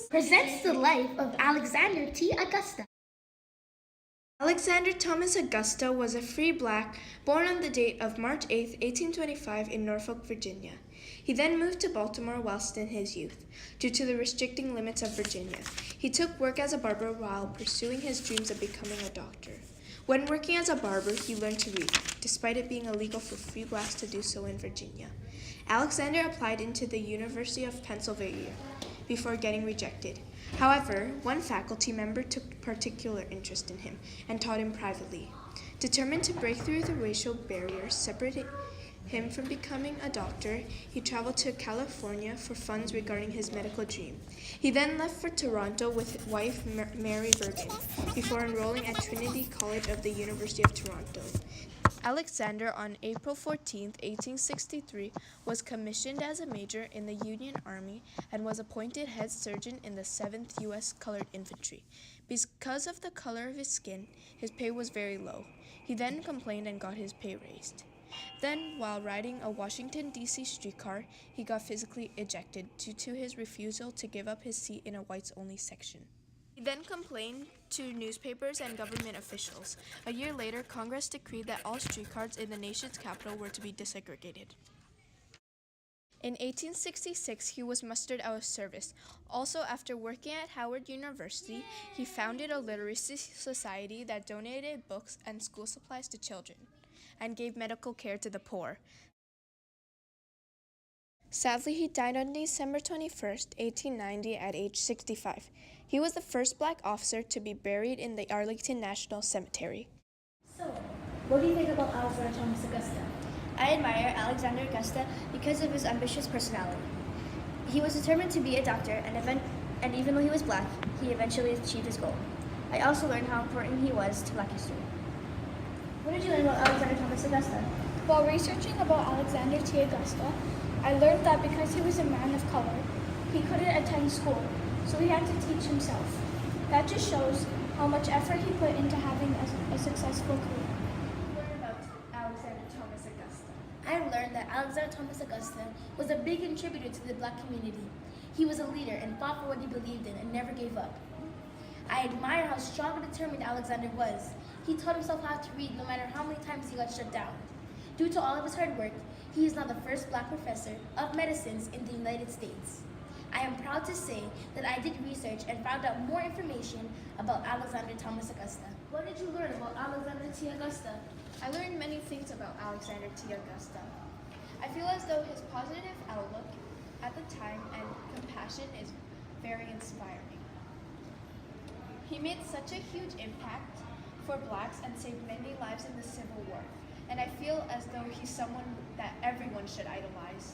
presents the life of Alexander T. Augusta. Alexander Thomas Augusta was a free black born on the date of March 8, 1825 in Norfolk, Virginia. He then moved to Baltimore whilst in his youth, due to the restricting limits of Virginia. He took work as a barber while pursuing his dreams of becoming a doctor. When working as a barber, he learned to read, despite it being illegal for free blacks to do so in Virginia. Alexander applied into the University of Pennsylvania before getting rejected. However, one faculty member took particular interest in him and taught him privately. Determined to break through the racial barriers separating him from becoming a doctor, he traveled to California for funds regarding his medical dream. He then left for Toronto with his wife Mary Bergen before enrolling at Trinity College of the University of Toronto. Alexander, on April 14, 1863, was commissioned as a major in the Union Army and was appointed head surgeon in the 7th U.S. Colored Infantry. Because of the color of his skin, his pay was very low. He then complained and got his pay raised. Then, while riding a Washington, D.C. streetcar, he got physically ejected due to his refusal to give up his seat in a whites-only section. He then complained to newspapers and government officials. A year later, Congress decreed that all streetcars in the nation's capital were to be desegregated. In 1866, he was mustered out of service. Also, after working at Howard University, he founded a literacy society that donated books and school supplies to children and gave medical care to the poor. Sadly, he died on December 21, 1890, at age 65. He was the first black officer to be buried in the Arlington National Cemetery. So, what do you think about Alexander Thomas Augusta? I admire Alexander Augusta because of his ambitious personality. He was determined to be a doctor, and even though he was black, he eventually achieved his goal. I also learned how important he was to black history. What did you learn about Alexander Thomas Augusta? While researching about Alexander T. Augusta, I learned that because he was a man of color, he couldn't attend school, so he had to teach himself. That just shows how much effort he put into having a successful career. What about Alexander Thomas Augusta? I learned that Alexander Thomas Augusta was a big contributor to the black community. He was a leader and fought for what he believed in and never gave up. I admire how strong and determined Alexander was. He taught himself how to read no matter how many times he got shut down. Due to all of his hard work, he is now the first black professor of medicine in the United States. I am proud to say that I did research and found out more information about Alexander Thomas Augusta. What did you learn about Alexander T. Augusta? I learned many things about Alexander T. Augusta. I feel as though his positive outlook at the time and compassion is very inspiring. He made such a huge impact for blacks and saved many lives in the Civil War, and I feel as though he's someone that everyone should idolize.